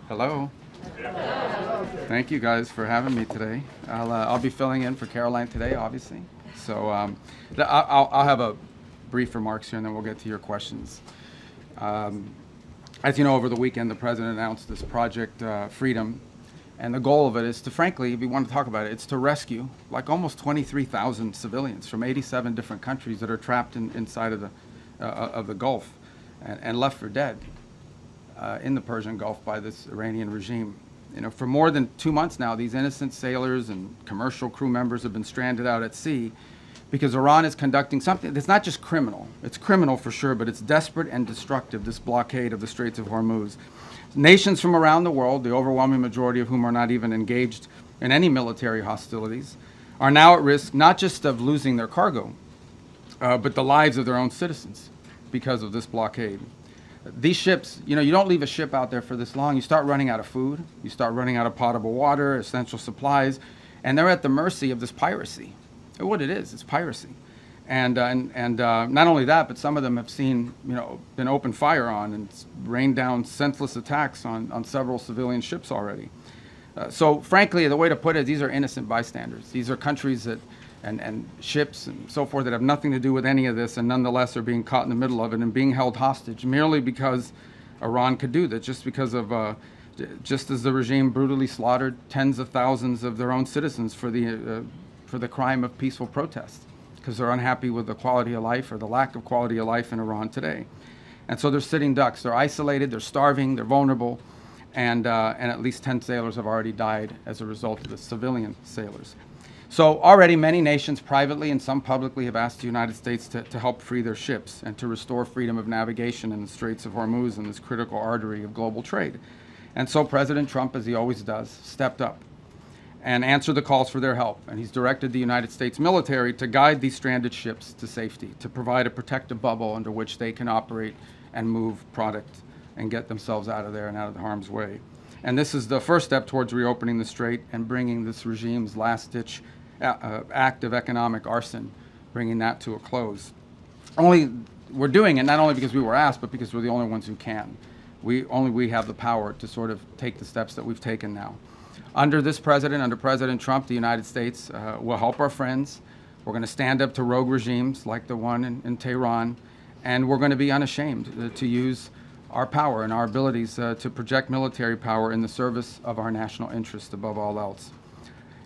Hello. Thank you guys for having me today. I'll be filling in for Caroline today, obviously. So I'll have a brief remarks here, and then we'll get to your questions. As you know, over the weekend, the president announced this Project Freedom, and the goal of it is to, frankly, if you want to talk about it, it's to rescue like almost 23,000 civilians from 87 different countries that are trapped inside of the Gulf and left for dead in the Persian Gulf by this Iranian regime. You know, for more than 2 months now, these innocent sailors and commercial crew members have been stranded out at sea because Iran is conducting something that's not just criminal. It's criminal for sure, but it's desperate and destructive, this blockade of the Straits of Hormuz. Nations from around the world, the overwhelming majority of whom are not even engaged in any military hostilities, are now at risk not just of losing their cargo, but the lives of their own citizens because of this blockade. These ships, you know, you don't leave a ship out there for this long. You start running out of food, you start running out of potable water, essential supplies, and they're at the mercy of this piracy. What it is, it's piracy. And not only that, but some of them have seen, you know, been open fire on and rained down senseless attacks on several civilian ships already. So frankly, the way to put it, these are innocent bystanders. These are countries that and ships and so forth that have nothing to do with any of this, and nonetheless are being caught in the middle of it and being held hostage merely because Iran could do that, just because of just as the regime brutally slaughtered tens of thousands of their own citizens for the crime of peaceful protest, because they're unhappy with the quality of life or the lack of quality of life in Iran today. And so they're sitting ducks. They're isolated, they're starving, they're vulnerable, and at least 10 sailors have already died as a result of the civilian sailors. So already many nations privately and some publicly have asked the United States to help free their ships and to restore freedom of navigation in the Straits of Hormuz and this critical artery of global trade. And so President Trump, as he always does, stepped up and answered the calls for their help. And he's directed the United States military to guide these stranded ships to safety, to provide a protective bubble under which they can operate and move product and get themselves out of there and out of the harm's way. And this is the first step towards reopening the strait and bringing this regime's last-ditch act of economic arson, bringing that to a close. We're doing it not only because we were asked, but because we're the only ones who can. Only we have the power to sort of take the steps that we've taken now. Under this president, under President Trump, the United States will help our friends. We're going to stand up to rogue regimes like the one in Tehran, and we're going to be unashamed to use our power and our abilities to project military power in the service of our national interest above all else.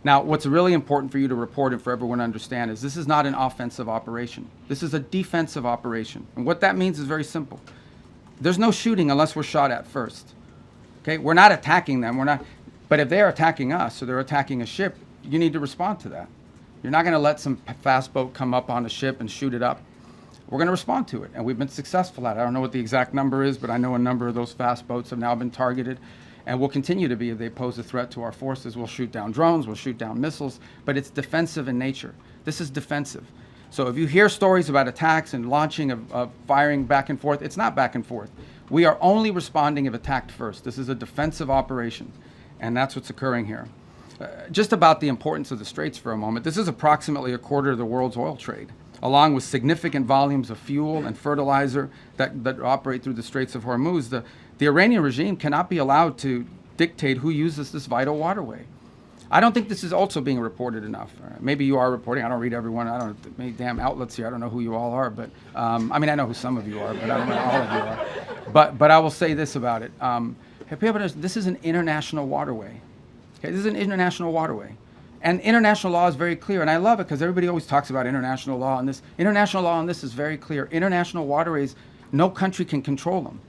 Now, what's really important for you to report and for everyone to understand is this is not an offensive operation. This is a defensive operation. And what that means is very simple. There's no shooting unless we're shot at first. Okay? We're not attacking them. But if they're attacking us or they're attacking a ship, you need to respond to that. You're not going to let some fast boat come up on a ship and shoot it up. We're going to respond to it, and we've been successful at it. I don't know what the exact number is, but I know a number of those fast boats have now been targeted. And will continue to be if they pose a threat to our forces. We'll shoot down drones, we'll shoot down missiles, but it's defensive in nature. This is defensive. So if you hear stories about attacks and launching of firing back and forth, it's not back and forth. We are only responding if attacked first. This is a defensive operation, and that's what's occurring here. Just about the importance of the Straits for a moment. This is approximately a quarter of the world's oil trade, along with significant volumes of fuel and fertilizer that operate through the Straits of Hormuz. The Iranian regime cannot be allowed to dictate who uses this vital waterway. I don't think this is also being reported enough. Maybe you are reporting. I don't read everyone. I don't know many damn outlets here. I don't know who you all are, but I mean, I know who some of you are, but I don't know all of you are. But I will say this about it. This is an international waterway. Okay, this is an international waterway. And international law is very clear, and I love it because everybody always talks about international law, and this international law on this is very clear. International waterways, no country can control them.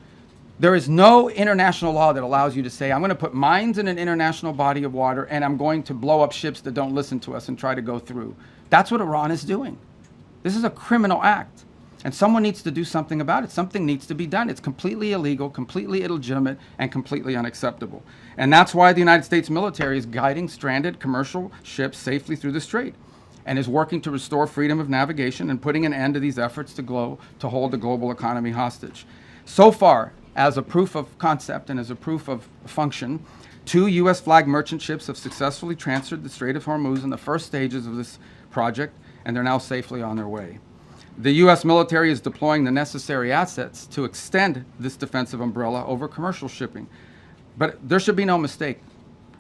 There is no international law that allows you to say, I'm going to put mines in an international body of water and I'm going to blow up ships that don't listen to us and try to go through. That's what Iran is doing. This is a criminal act. And someone needs to do something about it. Something needs to be done. It's completely illegal, completely illegitimate, and completely unacceptable. And that's why the United States military is guiding stranded commercial ships safely through the strait and is working to restore freedom of navigation and putting an end to these efforts to hold the global economy hostage. So far, as a proof of concept and as a proof of function, 2 U.S. flag merchant ships have successfully transferred the Strait of Hormuz in the first stages of this project, and they're now safely on their way. The U.S. military is deploying the necessary assets to extend this defensive umbrella over commercial shipping. But there should be no mistake.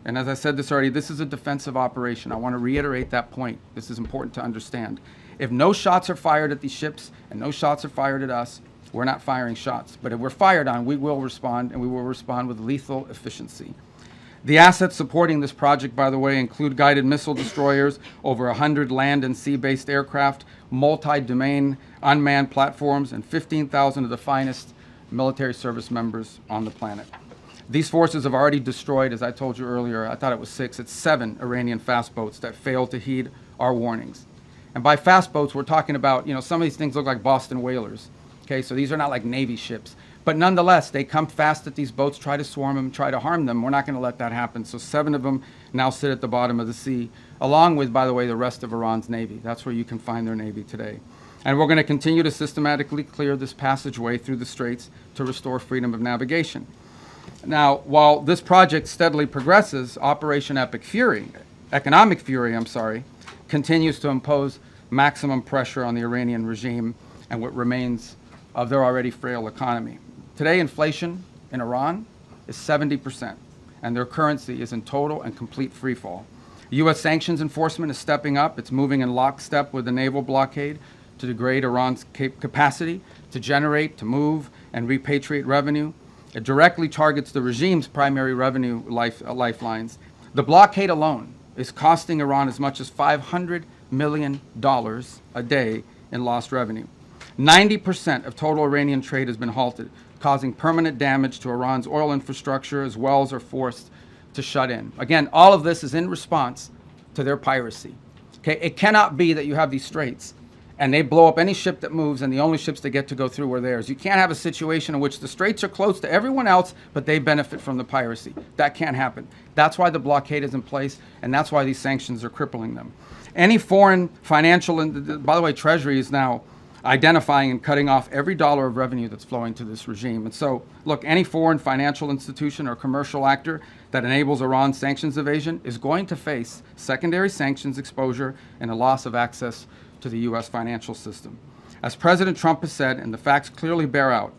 And as I said this already, this is a defensive operation. I want to reiterate that point. This is important to understand. If no shots are fired at these ships and no shots are fired at us, we're not firing shots. But if we're fired on, we will respond, and we will respond with lethal efficiency. The assets supporting this project, by the way, include guided missile destroyers, over 100 land and sea-based aircraft, multi-domain unmanned platforms, and 15,000 of the finest military service members on the planet. These forces have already destroyed, as I told you earlier, I thought it was 6, it's 7 Iranian fast boats that failed to heed our warnings. And by fast boats, we're talking about, some of these things look like Boston whalers. Okay, so these are not like Navy ships. But nonetheless, they come fast at these boats, try to swarm them, try to harm them. We're not going to let that happen. So 7 of them now sit at the bottom of the sea, along with, by the way, the rest of Iran's Navy. That's where you can find their Navy today. And we're going to continue to systematically clear this passageway through the straits to restore freedom of navigation. Now, while this project steadily progresses, Operation Economic Fury, continues to impose maximum pressure on the Iranian regime and what remains of their already frail economy. Today, inflation in Iran is 70%, and their currency is in total and complete freefall. U.S. sanctions enforcement is stepping up. It's moving in lockstep with the naval blockade to degrade Iran's capacity to generate, to move, and repatriate revenue. It directly targets the regime's primary revenue lifelines. The blockade alone is costing Iran as much as $500 million a day in lost revenue. 90% of total Iranian trade has been halted, causing permanent damage to Iran's oil infrastructure as wells are forced to shut in. Again, all of this is in response to their piracy. Okay, it cannot be that you have these straits and they blow up any ship that moves and the only ships that get to go through are theirs. You can't have a situation in which the straits are closed to everyone else, but they benefit from the piracy. That can't happen. That's why the blockade is in place, and that's why these sanctions are crippling them. Any foreign financial, and by the way, Treasury is now identifying and cutting off every dollar of revenue that's flowing to this regime. And so, look, any foreign financial institution or commercial actor that enables Iran's sanctions evasion is going to face secondary sanctions exposure and a loss of access to the U.S. financial system. As President Trump has said, and the facts clearly bear out,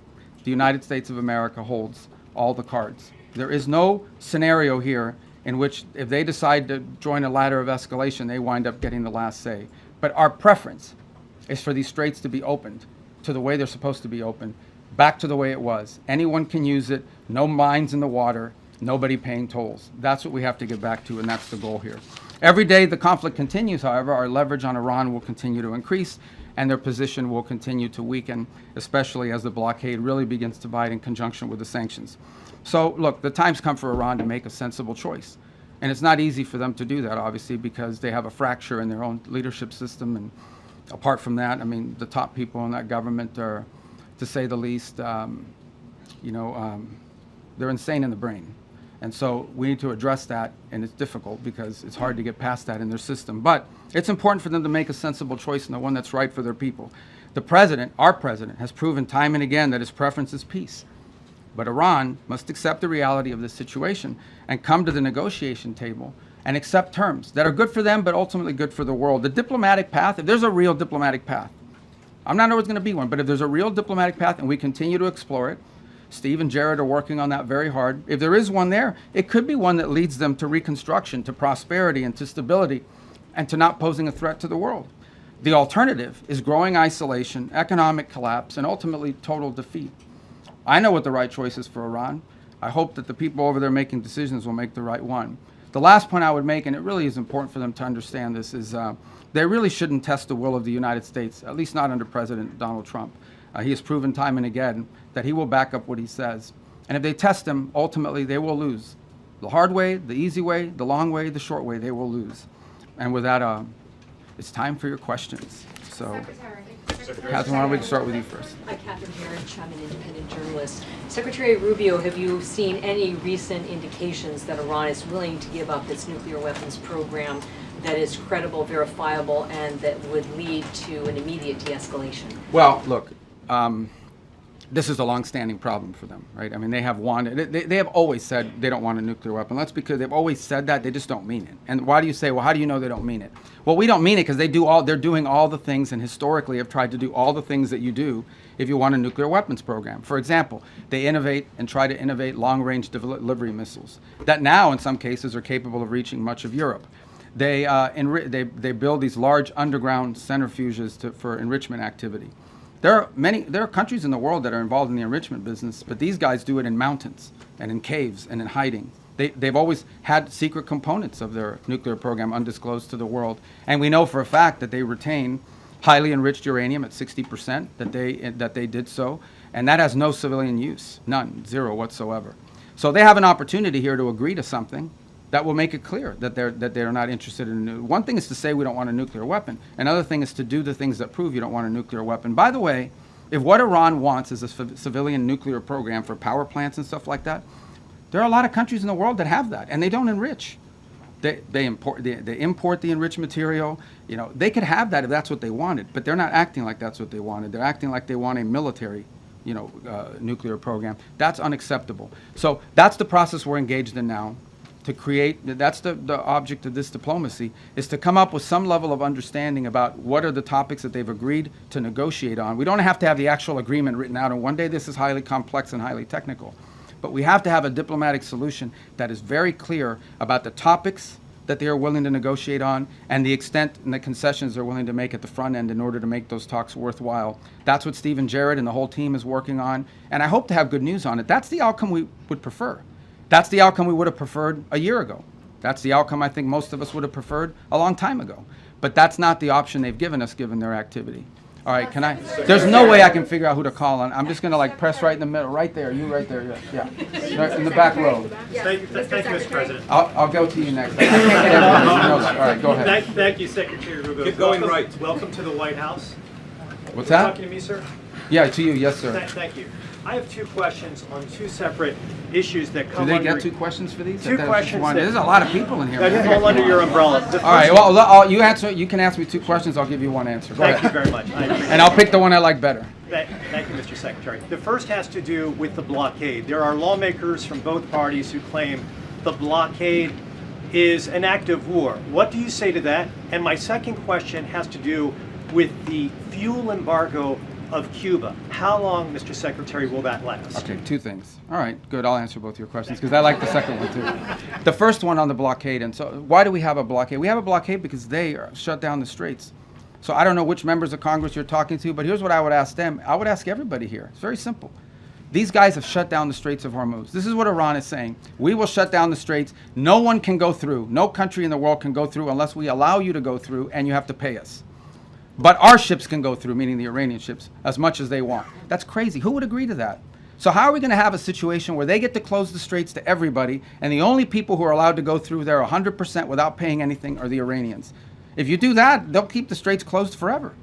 the United States of America holds all the cards. There is no scenario here in which if they decide to join a ladder of escalation, they wind up getting the last say. But our preference is for these straits to be opened to the way they're supposed to be opened, back to the way it was. Anyone can use it, no mines in the water, nobody paying tolls. That's what we have to get back to, and that's the goal here. Every day the conflict continues, however, our leverage on Iran will continue to increase, and their position will continue to weaken, especially as the blockade really begins to bite in conjunction with the sanctions. So, look, the time's come for Iran to make a sensible choice. And it's not easy for them to do that, obviously, because they have a fracture in their own leadership system. And apart from that, I mean, the top people in that government are, to say the least, they're insane in the brain. And so we need to address that, and it's difficult because it's hard to get past that in their system. But it's important for them to make a sensible choice and the one that's right for their people. The president, our president, has proven time and again that his preference is peace. But Iran must accept the reality of this situation and come to the negotiation table and accept terms that are good for them, but ultimately good for the world. The diplomatic path, if there's a real diplomatic path, I'm not sure there's going to be one, but if there's a real diplomatic path and we continue to explore it, Steve and Jared are working on that very hard. If there is one there, it could be one that leads them to reconstruction, to prosperity, and to stability, and to not posing a threat to the world. The alternative is growing isolation, economic collapse, and ultimately total defeat. I know what the right choice is for Iran. I hope that the people over there making decisions will make the right one. The last point I would make, and it really is important for them to understand this, is they really shouldn't test the will of the United States, at least not under President Donald Trump. He has proven time and again that he will back up what he says. And if they test him, ultimately they will lose. The hard way, the easy way, the long way, the short way, they will lose. And with that, it's time for your questions. So, Catherine, why don't we start with you first? Hi, Catherine Herridge. I'm an independent journalist. Secretary Rubio, have you seen any recent indications that Iran is willing to give up its nuclear weapons program that is credible, verifiable, and that would lead to an immediate de-escalation? Well, look, this is a long-standing problem for them, right? I mean, they have wanted, they have always said they don't want a nuclear weapon. That's because they've always said that, they just don't mean it. And why do you say, well, how do you know they don't mean it? Well, we don't mean it because they're doing all the things, and historically have tried to do all the things that you do if you want a nuclear weapons program. For example, they innovate and try to innovate long-range delivery missiles that now, in some cases, are capable of reaching much of Europe. They build these large underground centrifuges for enrichment activity. There are countries in the world that are involved in the enrichment business, but these guys do it in mountains and in caves and in hiding. They've always had secret components of their nuclear program undisclosed to the world. And we know for a fact that they retain highly enriched uranium at 60%, that they did so. And that has no civilian use, none, zero whatsoever. So they have an opportunity here to agree to something that will make it clear that they're not interested in a one thing is to say we don't want a nuclear weapon. Another thing is to do the things that prove you don't want a nuclear weapon. By the way, if what Iran wants is a civilian nuclear program for power plants and stuff like that, there are a lot of countries in the world that have that, and they don't enrich. They import the enriched material. You know, they could have that if that's what they wanted, but they're not acting like that's what they wanted. They're acting like they want a military, nuclear program. That's unacceptable. So that's the process we're engaged in now. To create, that's the object of this diplomacy, is to come up with some level of understanding about what are the topics that they've agreed to negotiate on. We don't have to have the actual agreement written out, and one day this is highly complex and highly technical. But we have to have a diplomatic solution that is very clear about the topics that they are willing to negotiate on and the extent and the concessions they're willing to make at the front end in order to make those talks worthwhile. That's what Stephen Jarrett and the whole team is working on, and I hope to have good news on it. That's the outcome we would prefer. That's the outcome we would have preferred a year ago. That's the outcome I think most of us would have preferred a long time ago. But that's not the option they've given us given their activity. All right, there's no way I can figure out who to call on. I'm just going to press right in the middle, right there, you right there, yeah. Right in the back row. Thank you, Mr. President. I'll go to you next. I can't get everybody. All right, go ahead. Thank you, Secretary Rubio. Keep going right. Welcome to the White House. What's that? Talking to me, sir? Yeah, to you, yes, sir. Thank you. I have two questions on two separate issues that come Do under... they get two questions for these? Two questions. There's a lot of people in here. That fall under your umbrella. All right, well, you can ask me two questions, I'll give you one answer. Go Thank ahead. you very much. I appreciate And I'll pick the one I like better. Thank you, Mr. Secretary. The first has to do with the blockade. There are lawmakers from both parties who claim the blockade is an act of war. What do you say to that? And my second question has to do with the fuel embargo of Cuba. How long, Mr. Secretary, will that last? Okay, two things. All right, good. I'll answer both your questions because I like the second one too. The first one on the blockade. And so why do we have a blockade? We have a blockade because they shut down the straits. So I don't know which members of Congress you're talking to, but here's what I would ask them. I would ask everybody here. It's very simple. These guys have shut down the Straits of Hormuz. This is what Iran is saying. We will shut down the straits. No one can go through. No country in the world can go through unless we allow you to go through, and you have to pay us. But our ships can go through, meaning the Iranian ships, as much as they want. That's crazy. Who would agree to that? So how are we going to have a situation where they get to close the straits to everybody, and the only people who are allowed to go through there 100% without paying anything are the Iranians? If you do that, they'll keep the straits closed forever.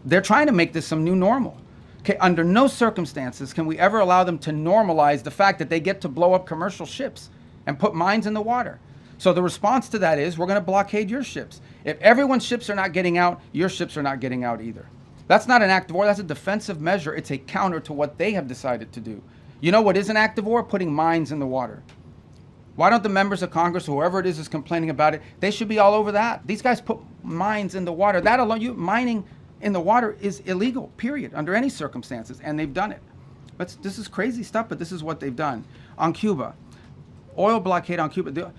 They're trying to make this some new normal. Okay, under no circumstances can we ever allow them to normalize the fact that they get to blow up commercial ships and put mines in the water. So the response to that is we're going to blockade your ships. If everyone's ships are not getting out, your ships are not getting out either. That's not an act of war. That's a defensive measure. It's a counter to what they have decided to do. You know what is an act of war? Putting mines in the water. Why don't the members of Congress, whoever it is complaining about it, they should be all over that. These guys put mines in the water. That alone, mining in the water is illegal, period, under any circumstances, and they've done it. This is crazy stuff, but this is what they've done. On Cuba, oil blockade on Cuba.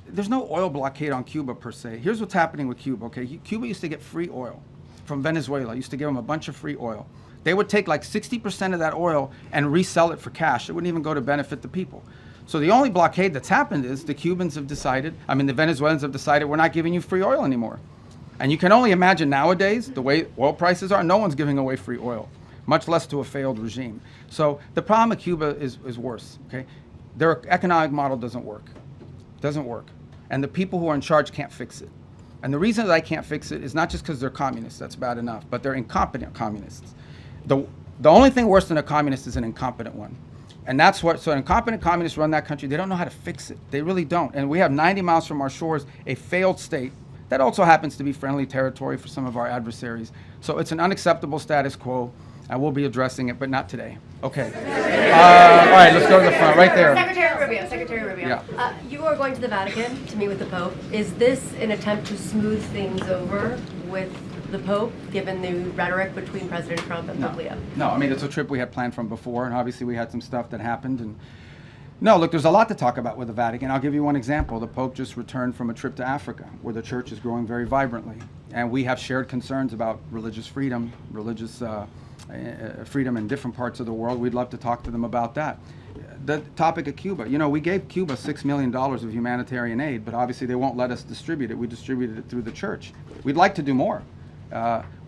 There's no oil blockade on Cuba per se. Here's what's happening with Cuba, okay? Cuba used to get free oil from Venezuela. Used to give them a bunch of free oil. They would take like 60% of that oil and resell it for cash. It wouldn't even go to benefit the people. So the only blockade that's happened is the Cubans have decided, the Venezuelans have decided we're not giving you free oil anymore. And you can only imagine nowadays, the way oil prices are, no one's giving away free oil, much less to a failed regime. So the problem with Cuba is worse, okay? Their economic model doesn't work. Doesn't work. And the people who are in charge can't fix it. And the reason that I can't fix it is not just because they're communists, that's bad enough, but they're incompetent communists. The only thing worse than a communist is an incompetent one. And that's what, so incompetent communists run that country, they don't know how to fix it. They really don't. And we have 90 miles from our shores, a failed state that also happens to be friendly territory for some of our adversaries. So it's an unacceptable status quo. I will be addressing it, but not today. Okay. All right, let's go to the front, right there. Secretary Rubio. Yeah. You are going to the Vatican to meet with the Pope. Is this an attempt to smooth things over with the Pope, given the rhetoric between President Trump and Pope Leo? No, I mean, it's a trip we had planned from before, and obviously we had some stuff that happened. And no, look, there's a lot to talk about with the Vatican. I'll give you one example. The Pope just returned from a trip to Africa, where the church is growing very vibrantly. And we have shared concerns about religious freedom, religious freedom in different parts of the world. We'd love to talk to them about that. The topic of Cuba, you know, we gave Cuba $6 million of humanitarian aid, but obviously they won't let us distribute it. We distributed it through the church. We'd like to do more.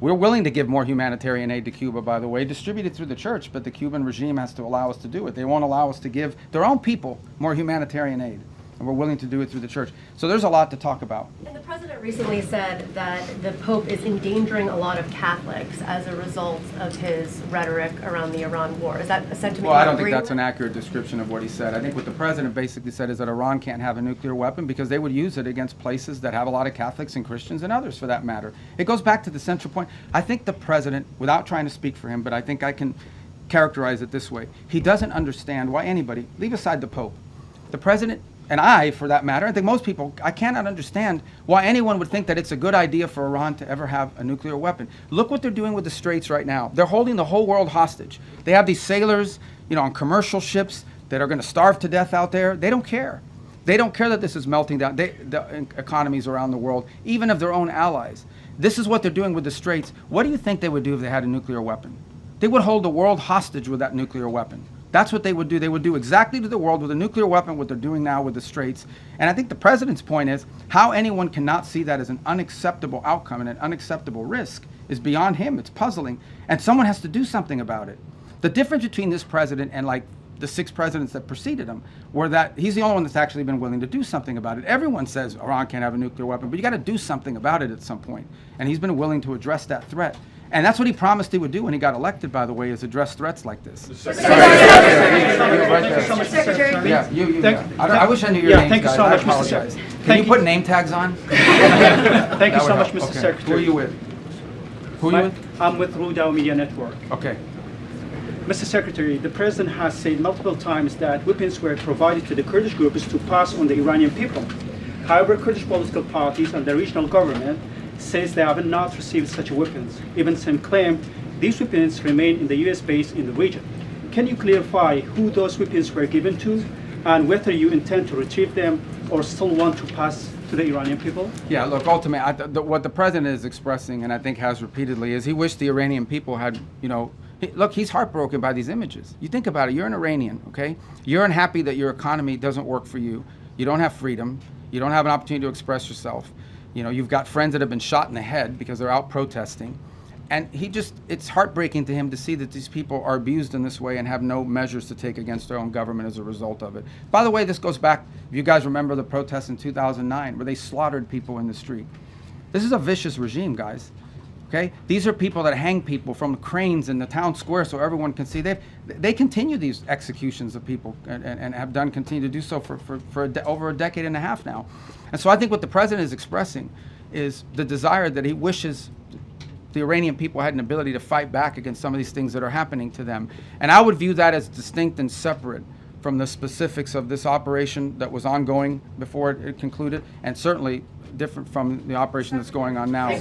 We're willing to give more humanitarian aid to Cuba, by the way, distributed through the church, but the Cuban regime has to allow us to do it. They won't allow us to give their own people more humanitarian aid, and we're willing to do it through the church. So there's a lot to talk about. And the president recently said that the Pope is endangering a lot of Catholics as a result of his rhetoric around the Iran war. Is that a sentiment Well, I you don't agree think that's with? an accurate description of what he said. I think what the president basically said is that Iran can't have a nuclear weapon because they would use it against places that have a lot of Catholics and Christians and others for that matter. It goes back to the central point. I think the president, without trying to speak for him, but I think I can characterize it this way. He doesn't understand why anybody, leave aside the Pope, the president, and I, for that matter, I think most people, I cannot understand why anyone would think that it's a good idea for Iran to ever have a nuclear weapon. Look what they're doing with the Straits right now. They're holding the whole world hostage. They have these sailors, you know, on commercial ships that are going to starve to death out there. They don't care. They don't care that this is melting down the economies around the world, even of their own allies. This is what they're doing with the Straits. What do you think they would do if they had a nuclear weapon? They would hold the world hostage with that nuclear weapon. That's what they would do. They would do exactly to the world with a nuclear weapon what they're doing now with the Straits. And I think the president's point is how anyone cannot see that as an unacceptable outcome and an unacceptable risk is beyond him. It's puzzling. And someone has to do something about it. The difference between this president and like the 6 presidents that preceded him were that he's the only one that's actually been willing to do something about it. Everyone says Iran can't have a nuclear weapon, but you got to do something about it at some point. And he's been willing to address that threat. And that's what he promised he would do when he got elected, by the way, is address threats like this. Secretary. Yeah, I wish I knew your name, thank you guys. so I much, Mr. apologize. Secretary. Can you put name tags on? Thank you That so would much, help. Mr. Okay. Secretary. Who are you with? Who are you with? I'm with Rudao Media Network. Okay. Mr. Secretary, the President has said multiple times that weapons were provided to the Kurdish groups to pass on the Iranian people. However, Kurdish political parties and the regional government says they have not received such weapons. Even some claim these weapons remain in the U.S. base in the region. Can you clarify who those weapons were given to and whether you intend to retrieve them or still want to pass to the Iranian people? Yeah, look, ultimately, what the president is expressing, and I think has repeatedly, is he wished the Iranian people had, you know, look, he's heartbroken by these images. You think about it, you're an Iranian, okay? You're unhappy that your economy doesn't work for you. You don't have freedom. You don't have an opportunity to express yourself. You know, you've got friends that have been shot in the head because they're out protesting. And it's heartbreaking to him to see that these people are abused in this way and have no measures to take against their own government as a result of it. By the way, this goes back, if you guys remember the protests in 2009 where they slaughtered people in the street. This is a vicious regime, guys. Okay? These are people that hang people from cranes in the town square so everyone can see. They continue these executions of people and have continue to do so for over a decade and a half now. And so I think what the president is expressing is the desire that he wishes the Iranian people had an ability to fight back against some of these things that are happening to them. And I would view that as distinct and separate from the specifics of this operation that was ongoing before it concluded, and certainly different from the operation that's going on now. Right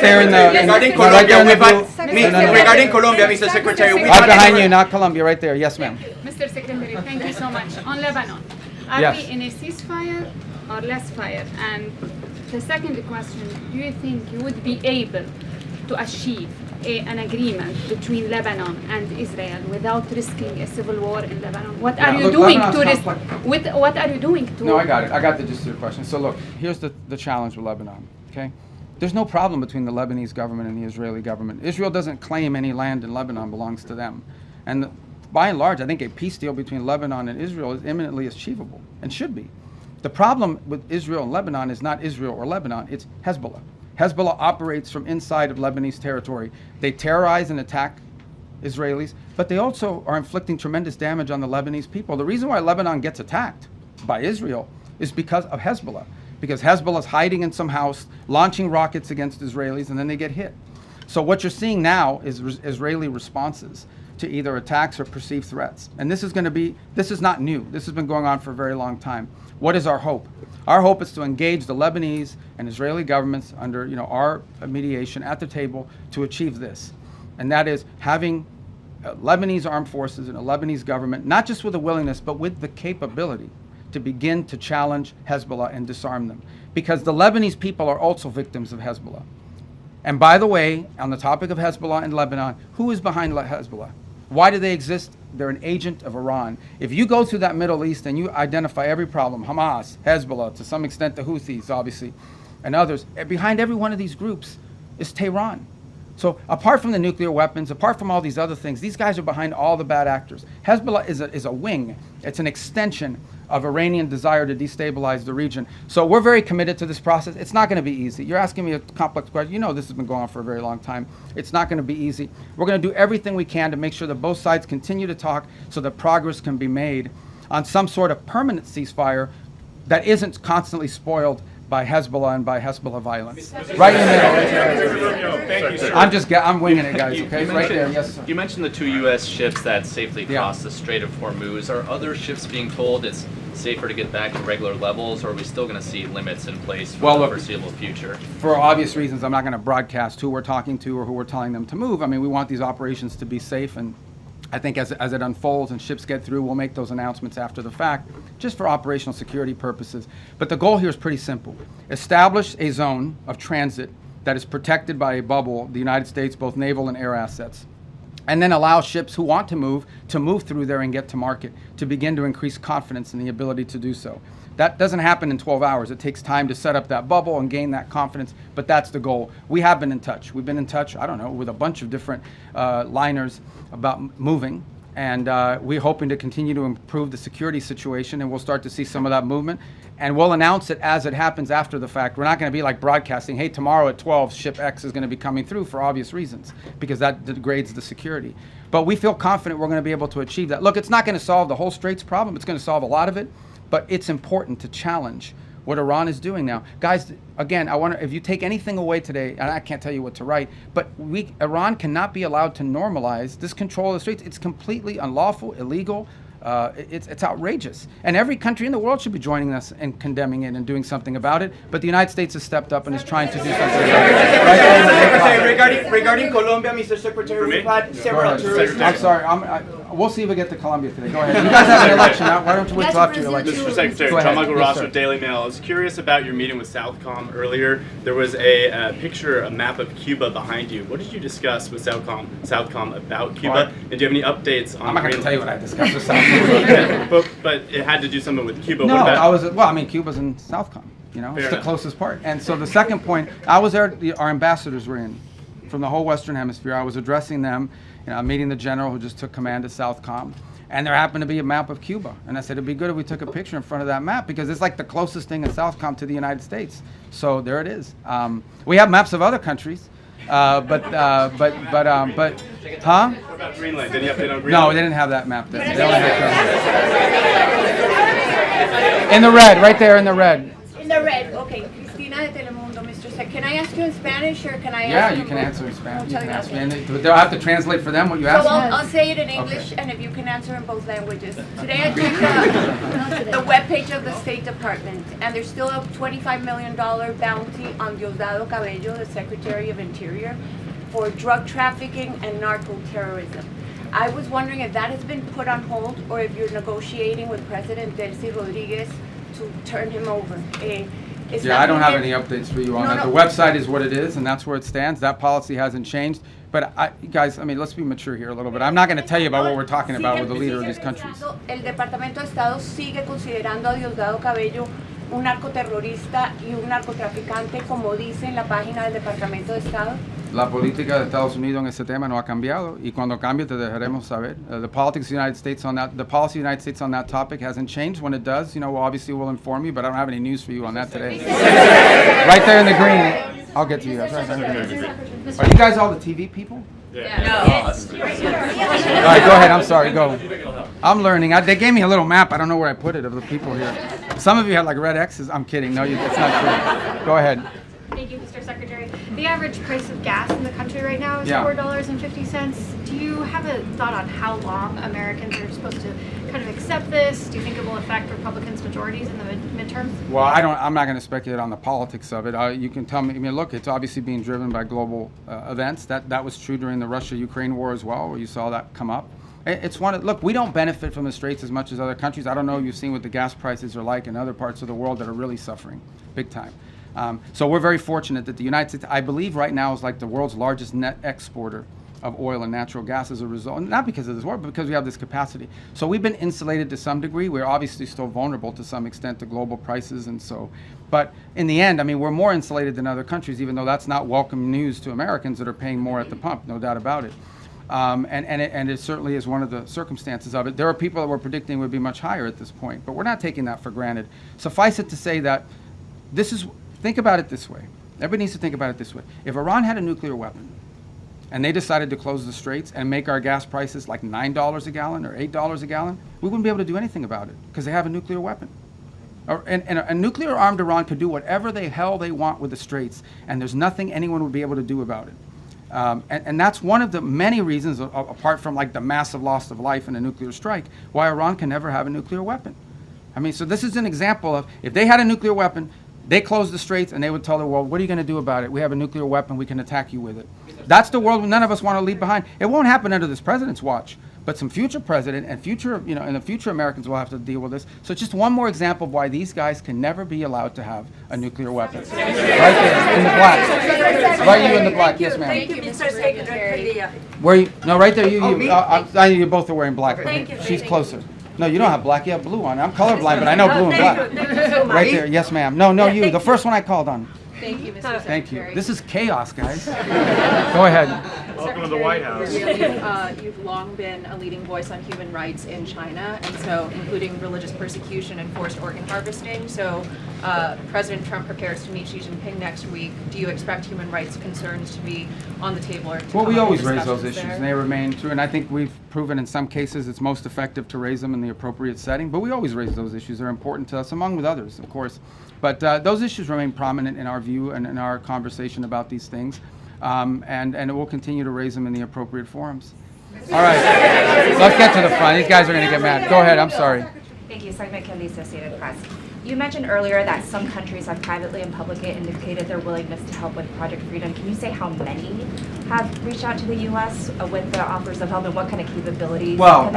there in the... Regarding right there in the Colombia, blue- regarding Colombia, Mr. Secretary, we Right behind you, not Colombia, right there. Yes, ma'am. Mr. Secretary, thank you so much. On Lebanon, are Yes. we in a ceasefire or less fire? And the second question, do you think you would be able to achieve an agreement between Lebanon and Israel without risking a civil war in Lebanon? What are Yeah, you look, doing Lebanon's to risk? complex. What are you doing to? No, I got it. I got the gist of your question. So look, here's the challenge with Lebanon, okay? There's no problem between the Lebanese government and the Israeli government. Israel doesn't claim any land in Lebanon belongs to them. And by and large, I think a peace deal between Lebanon and Israel is imminently achievable and should be. The problem with Israel and Lebanon is not Israel or Lebanon, it's Hezbollah. Hezbollah operates from inside of Lebanese territory. They terrorize and attack Israelis, but they also are inflicting tremendous damage on the Lebanese people. The reason why Lebanon gets attacked by Israel is because of Hezbollah, because Hezbollah is hiding in some house, launching rockets against Israelis, and then they get hit. So what you're seeing now is Israeli responses to either attacks or perceived threats. And this is not new. This has been going on for a very long time. What is our hope? Our hope is to engage the Lebanese and Israeli governments under our mediation at the table to achieve this. And that is having Lebanese armed forces and a Lebanese government, not just with a willingness, but with the capability to begin to challenge Hezbollah and disarm them. Because the Lebanese people are also victims of Hezbollah. And by the way, on the topic of Hezbollah in Lebanon, who is behind Hezbollah? Why do they exist? They're an agent of Iran. If you go through that Middle East and you identify every problem, Hamas, Hezbollah, to some extent the Houthis, obviously, and others, behind every one of these groups is Tehran. So apart from the nuclear weapons, apart from all these other things, these guys are behind all the bad actors. Hezbollah is a wing. It's an extension of Iranian desire to destabilize the region. So we're very committed to this process. It's not going to be easy. You're asking me a complex question. You know this has been going on for a very long time. It's not going to be easy. We're going to do everything we can to make sure that both sides continue to talk so that progress can be made on some sort of permanent ceasefire that isn't constantly spoiled by Hezbollah and by Hezbollah violence. Right in the middle. I'm winging it, guys, okay? Right there, yes, sir. You mentioned the 2 U.S. ships that safely crossed the Strait of Hormuz. Are other ships being told it's safer to get back to regular levels, or are we still going to see limits in place for the foreseeable future? For obvious reasons, I'm not going to broadcast who we're talking to or who we're telling them to move. I mean, we want these operations to be safe, and I think as it unfolds and ships get through, we'll make those announcements after the fact, just for operational security purposes. But the goal here is pretty simple. Establish a zone of transit that is protected by a bubble, the United States, both naval and air assets, and then allow ships who want to move through there and get to market, to begin to increase confidence in the ability to do so. That doesn't happen in 12 hours. It takes time to set up that bubble and gain that confidence, but that's the goal. We have been in touch. We've been in touch, I don't know, with a bunch of different liners about moving, and we're hoping to continue to improve the security situation, and we'll start to see some of that movement, and we'll announce it as it happens after the fact. We're not going to be like broadcasting, hey, tomorrow at 12, ship X is going to be coming through, for obvious reasons, because that degrades the security. But we feel confident we're going to be able to achieve that. Look, it's not going to solve the whole Straits problem. It's going to solve a lot of it, but it's important to challenge what Iran is doing now. Guys, again, if you take anything away today, and I can't tell you what to write, but Iran cannot be allowed to normalize this control of the Straits. It's completely unlawful, illegal. It's outrageous. And every country in the world should be joining us and condemning it and doing something about it. But the United States has stepped up and is trying to do something about it. Regarding Colombia, Mr. Secretary, we've had several tourists. I'm sorry. We'll see if we get to Colombia today. Go ahead. You guys have an election. Why don't you wait till after your election? Mr. Secretary, Go ahead. John Michael Yes, Ross sir. with Daily Mail. I was curious about your meeting with Southcom earlier. There was a picture, a map of Cuba behind you. What did you discuss with Southcom about Cuba? And do you have any updates on? I'm not going to tell you what I discussed with Southcom. but it had to do something with Cuba. No, what about? Cuba's in Southcom. It's Fair the enough. closest part. And so the second point, I was there. Our ambassadors were in from the whole Western Hemisphere. I was addressing them. Meeting the general who just took command of Southcom. And there happened to be a map of Cuba. And I said, it'd be good if we took a picture in front of that map, because it's like the closest thing in Southcom to the United States. So there it is. We have maps of other countries. Huh? What about Greenland? Did you update on Greenland? No, they didn't have that map there. They only had in the red, right there in the red. In the red, okay. Cristina de Telemundo, Mr. Sec. Can I ask you in Spanish or can I ask You can answer in Spanish. You Muchas can ask me. gracias. And they'll have to translate for them what you So asked. I'll say it in English, and if you can answer in both languages. Today I checked the webpage of the State Department, and there's still a $25 million bounty on Diosdado Cabello, the Secretary of Interior, for drug trafficking and narco-terrorism. I was wondering if that has been put on hold, or if you're negotiating with President Delcy Rodriguez to turn him over. I don't have any updates for you on that. The website is what it is, and that's where it stands. That policy hasn't changed. But guys, let's be mature here a little bit. I'm not going to tell you about what we're talking about with the leader of these countries. El Departamento de Estado sigue considerando a Diosdado Cabello un narcoterrorista y un narcotraficante, como dice en la página del Departamento de Estado. La política de Estados Unidos en ese tema no ha cambiado, y cuando cambie te dejaremos saber. The politics of the United States on that, the policy of the United States on that topic hasn't changed. When it does, obviously we'll inform you, but I don't have any news for you on that today. Right there in the green. I'll get to you. Are you guys all the TV people? Yeah. All right, go ahead. I'm sorry. Go. I'm learning. They gave me a little map. I don't know where I put it of the people here. Some of you had like red X's. I'm kidding. No, it's not true. Go ahead. Thank you, Mr. Secretary. The average price of gas in the country right now is $4.50. Do you have a thought on how long Americans are supposed to kind of accept this? Do you think it will affect Republicans' majorities in the midterms? Well, I'm not going to speculate on the politics of it. You can tell me. I mean, look, it's obviously being driven by global events. That was true during the Russia-Ukraine war as well, where you saw that come up. It's look, we don't benefit from the Straits as much as other countries. I don't know if you've seen what the gas prices are like in other parts of the world that are really suffering big time. So we're very fortunate that the United States, I believe right now, is like the world's largest net exporter of oil and natural gas as a result, not because of this war, but because we have this capacity. So we've been insulated to some degree. We're obviously still vulnerable to some extent to global prices, and so, but in the end, I mean, we're more insulated than other countries, even though that's not welcome news to Americans that are paying more at the pump, no doubt about it. And it certainly is one of the circumstances of it. There are people that were predicting would be much higher at this point, but we're not taking that for granted. Suffice it to say that think about it this way. Everybody needs to think about it this way. If Iran had a nuclear weapon and they decided to close the straits and make our gas prices like $9 a gallon or $8 a gallon, we wouldn't be able to do anything about it because they have a nuclear weapon. And a nuclear-armed Iran could do whatever the hell they want with the straits, and there's nothing anyone would be able to do about it. And that's one of the many reasons, apart from like the massive loss of life in a nuclear strike, why Iran can never have a nuclear weapon. I mean, so this is an example of, if they had a nuclear weapon, they closed the straits and they would tell the world, what are you going to do about it? We have a nuclear weapon, we can attack you with it. That's the world none of us want to leave behind. It won't happen under this president's watch, but some future president and in the future Americans will have to deal with this. So just one more example of why these guys can never be allowed to have a nucler weapon. Right there, in the black. Right, you in the black, yes ma'am. Thank you, Mr. Secretary. Where you? No, right there, you. I know you both are wearing black. Thank you. She's closer. No, you don't have black. You have blue on. I'm colorblind, but I know blue and black. Thank you so much. Right there, yes, ma'am. No, you. The first one I called on. Thank you, Mr. Secretary. Thank you. This is chaos, guys. Go ahead. Welcome to the White House. You've long been a leading voice on human rights in China, and so including religious persecution and forced organ harvesting. So President Trump prepares to meet Xi Jinping next week. Do you expect human rights concerns to be on the table? Or well, we always raise those issues, and they remain true. And I think we've proven in some cases it's most effective to raise them in the appropriate setting. But we always raise those issues. They're important to us, among with others, of course. But those issues remain prominent in our view and in our conversation about these things. And we'll continue to raise them in the appropriate forums. All right, let's get to the front. These guys are going to get mad. Go ahead, I'm sorry. Thank you, Simon Kelly, Associated Press. You mentioned earlier that some countries have privately and publicly indicated their willingness to help with Project Freedom. Can you say how many have reached out to the U.S. with the offers of help, and what kind of capabilities? Well,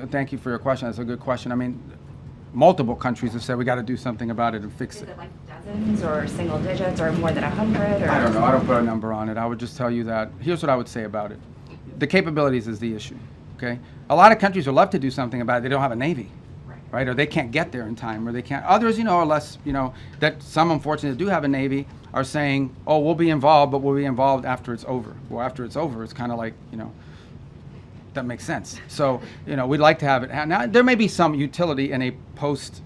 thank you for your question. That's a good question. I mean, multiple countries have said we got to do something about it and fix it. Is it like dozens or single digits or more than 100? Or? I don't know. I don't put a number on it. I would just tell you that here's what I would say about it. The capabilities is the issue. Okay, a lot of countries would love to do something about it. They don't have a navy, right? Or they can't get there in time, or they can't. Others, are less. That some unfortunately do have a navy are saying, oh, we'll be involved, but we'll be involved after it's over. Well, after it's over, it's kind of like that makes sense. So, we'd like to have it. Now, there may be some utility in a post,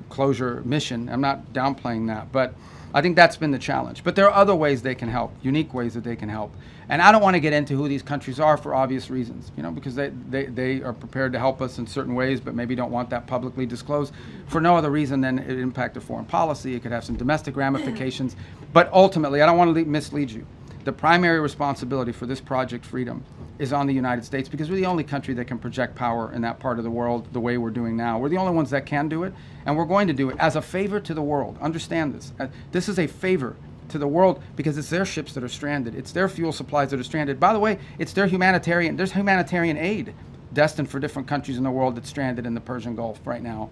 closure mission. I'm not downplaying that, but I think that's been the challenge. But there are other ways they can help, unique ways that they can help. And I don't want to get into who these countries are for obvious reasons, because they are prepared to help us in certain ways, but maybe don't want that publicly disclosed for no other reason than it impact a foreign policy. It could have some domestic ramifications. But ultimately, I don't want to mislead you. The primary responsibility for this Project Freedom is on the United States, because we're the only country that can project power in that part of the world the way we're doing now. We're the only ones that can do it, and we're going to do it as a favor to the world. Understand this. This is a favor to the world because it's their ships that are stranded. It's their fuel supplies that are stranded. By the way, it's there's humanitarian aid destined for different countries in the world that's stranded in the Persian Gulf right now.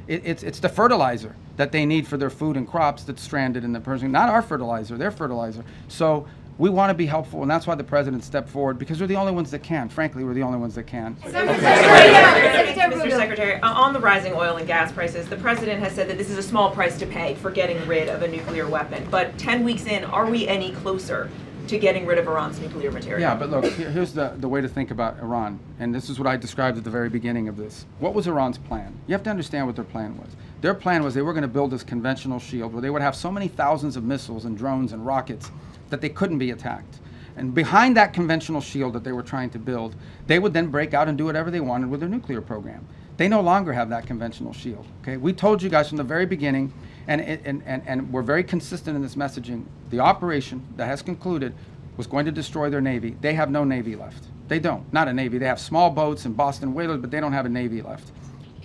It's the fertilizer that they need for their food and crops that's stranded in the Persian, not our fertilizer, their fertilizer. So we want to be helpful, and that's why the president stepped forward, because we're the only ones that can. Frankly, we're the only ones that can. Mr. Secretary, on the rising oil and gas prices, the president has said that this is a small price to pay for getting rid of a nuclear weapon. But 10 weeks in, are we any closer to getting rid of Iran's nuclear material? Yeah, but look, here's the way to think about Iran, and this is what I described at the very beginning of this. What was Iran's plan? You have to understand what their plan was. Their plan was they were going to build this conventional shield where they would have so many thousands of missiles and drones and rockets that they couldn't be attacked. And behind that conventional shield that they were trying to build, they would then break out and do whatever they wanted with their nuclear program. They no longer have that conventional shield. Okay, we told you guys from the very beginning, And we're very consistent in this messaging. The operation that has concluded was going to destroy their Navy. They have no Navy left. They don't. Not a Navy. They have small boats and Boston whalers, but they don't have a Navy left.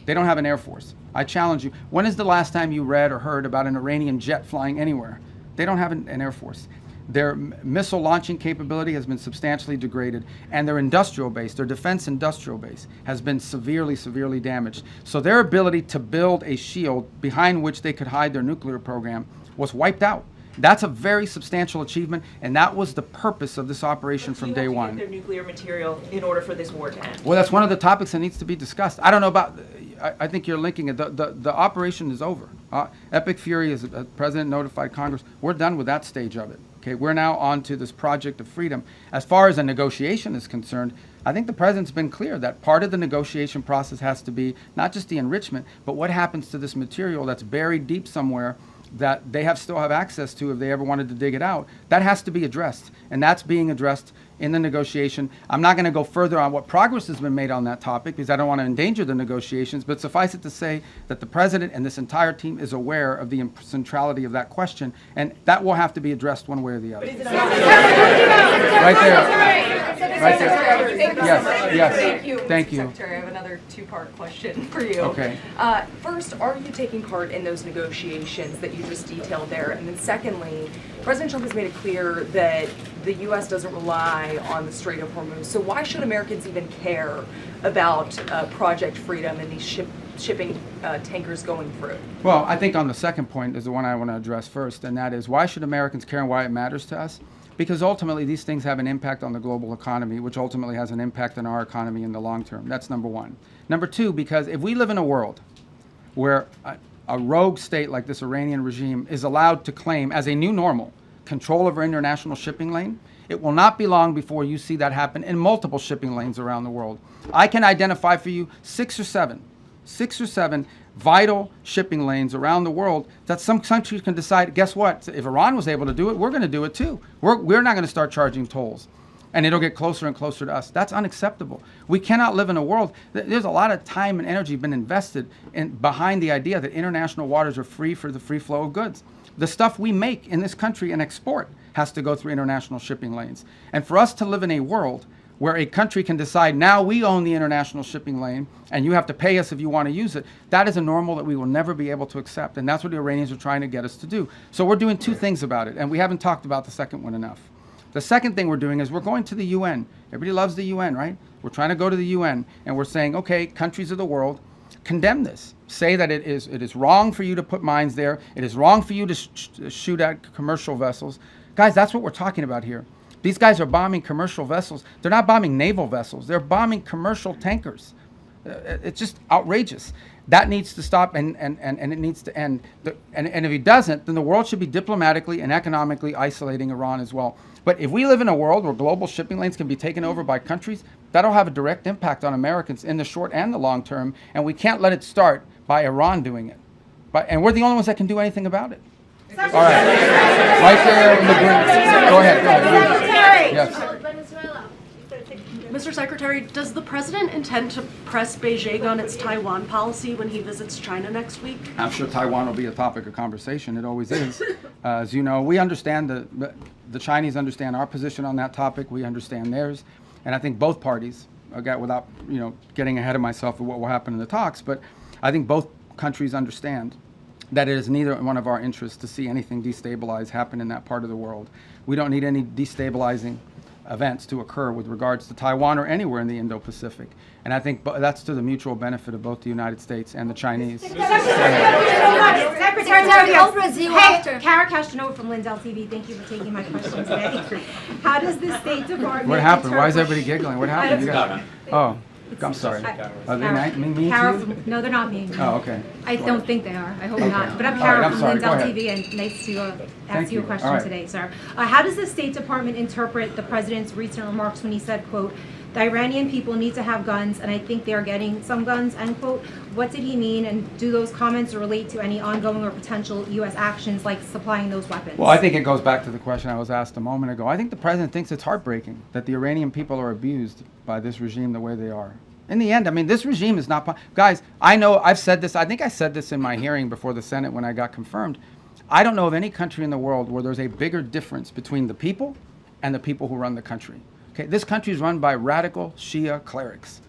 They don't have an Air Force. I challenge you. When is the last time you read or heard about an Iranian jet flying anywhere? They don't have an Air Force. Their missile launching capability has been substantially degraded, and their industrial base, their defense industrial base, has been severely, severely damaged. So their ability to build a shield behind which they could hide their nuclear program was wiped out. That's a very substantial achievement, and that was the purpose of this operation from day one. Their nuclear material in order for this war to end. Well, that's one of the topics that needs to be discussed. I don't know about, I think you're linking it. The operation is over. Epic Fury, as the President notified Congress, we're done with that stage of it. Okay, we're now on to this project of freedom. As far as a negotiation is concerned, I think the President's been clear that part of the negotiation process has to be not just the enrichment, but what happens to this material that's buried deep somewhere that they still have access to if they ever wanted to dig it out. That has to be addressed, and that's being addressed in the negotiation. I'm not going to go further on what progress has been made on that topic because I don't want to endanger the negotiations, but suffice it to say that the President and this entire team is aware of the centrality of that question, and that will have to be addressed one way or the other. Right there. Right there. Yes. Thank you. Thank you. Secretary, I have another two-part question for you. Okay. First, are you taking part in those negotiations that you just detailed there? And then secondly, President Trump has made it clear that the U.S. doesn't rely on the Strait of Hormuz. So why should Americans even care about Project Freedom and these shipping tankers going through? Well, I think on the second point is the one I want to address first, and that is why should Americans care and why it matters to us? Because ultimately these things have an impact on the global economy, which ultimately has an impact on our economy in the long term. That's number one. Number two, because if we live in a world where a rogue state like this Iranian regime is allowed to claim as a new normal control of our international shipping lane, it will not be long before you see that happen in multiple shipping lanes around the world. I can identify for you six or seven vital shipping lanes around the world that some countries can decide, guess what, if Iran was able to do it, we're going to do it too. We're not going to start charging tolls. And it'll get closer and closer to us. That's unacceptable. We cannot live in a world, there's a lot of time and energy been invested behind the idea that international waters are free for the free flow of goods. The stuff we make in this country and export has to go through international shipping lanes. And for us to live in a world where a country can decide, now we own the international shipping lane and you have to pay us if you want to use it, that is a normal that we will never be able to accept. And that's what the Iranians are trying to get us to do. So we're doing two things about it, and we haven't talked about the second one enough. The second thing we're doing is we're going to the UN. Everybody loves the UN, right? We're trying to go to the UN, and we're saying, okay, countries of the world, condemn this. Say that it is wrong for you to put mines there. It is wrong for you to shoot at commercial vessels. Guys, that's what we're talking about here. These guys are bombing commercial vessels. They're not bombing naval vessels. They're bombing commercial tankers. It's just outrageous. That needs to stop, and it needs to end. And if it doesn't, then the world should be diplomatically and economically isolating Iran as well. But if we live in a world where global shipping lanes can be taken over by countries, that'll have a direct impact on Americans in the short and the long term, and we can't let it start by Iran doing it. And we're the only ones that can do anything about it. All right. Right there in the green. Go ahead. Yes. Mr. Secretary, does the President intend to press Beijing on its Taiwan policy when he visits China next week? I'm sure Taiwan will be a topic of conversation. It always is. As you know, we understand the Chinese understand our position on that topic. We understand theirs. And I think both parties, without getting ahead of myself of what will happen in the talks, but I think both countries understand that it is neither one of our interests to see anything destabilize happen in that part of the world. We don't need any destabilizing events to occur with regards to Taiwan or anywhere in the Indo-Pacific. And I think that's to the mutual benefit of both the United States and the Chinese. Secretary, Kara Castanova from Lindell TV. Thank you for taking my question today. How does the State Department... What happened? Why is everybody giggling? What happened? I'm sorry. Are they mean to you? No, they're not mean. Oh, okay. I don't think they are. I hope not. But I'm Kara from Lindell TV, and nice to ask you a question today, sir. How does the State Department interpret the President's recent remarks when he said, quote, the Iranian people need to have guns, and I think they are getting some guns, end quote. What did he mean, and do those comments relate to any ongoing or potential U.S. actions like supplying those weapons? Well, I think it goes back to the question I was asked a moment ago. I think the President thinks it's heartbreaking that the Iranian people are abused by this regime the way they are. In the end, I mean, this regime is not, guys, I know, I've said this, I think I said this in my hearing before the Senate when I got confirmed. I don't know of any country in the world where there's a bigger difference between the people and the people who run the country. Okay, this country is run by radical Shia clerics.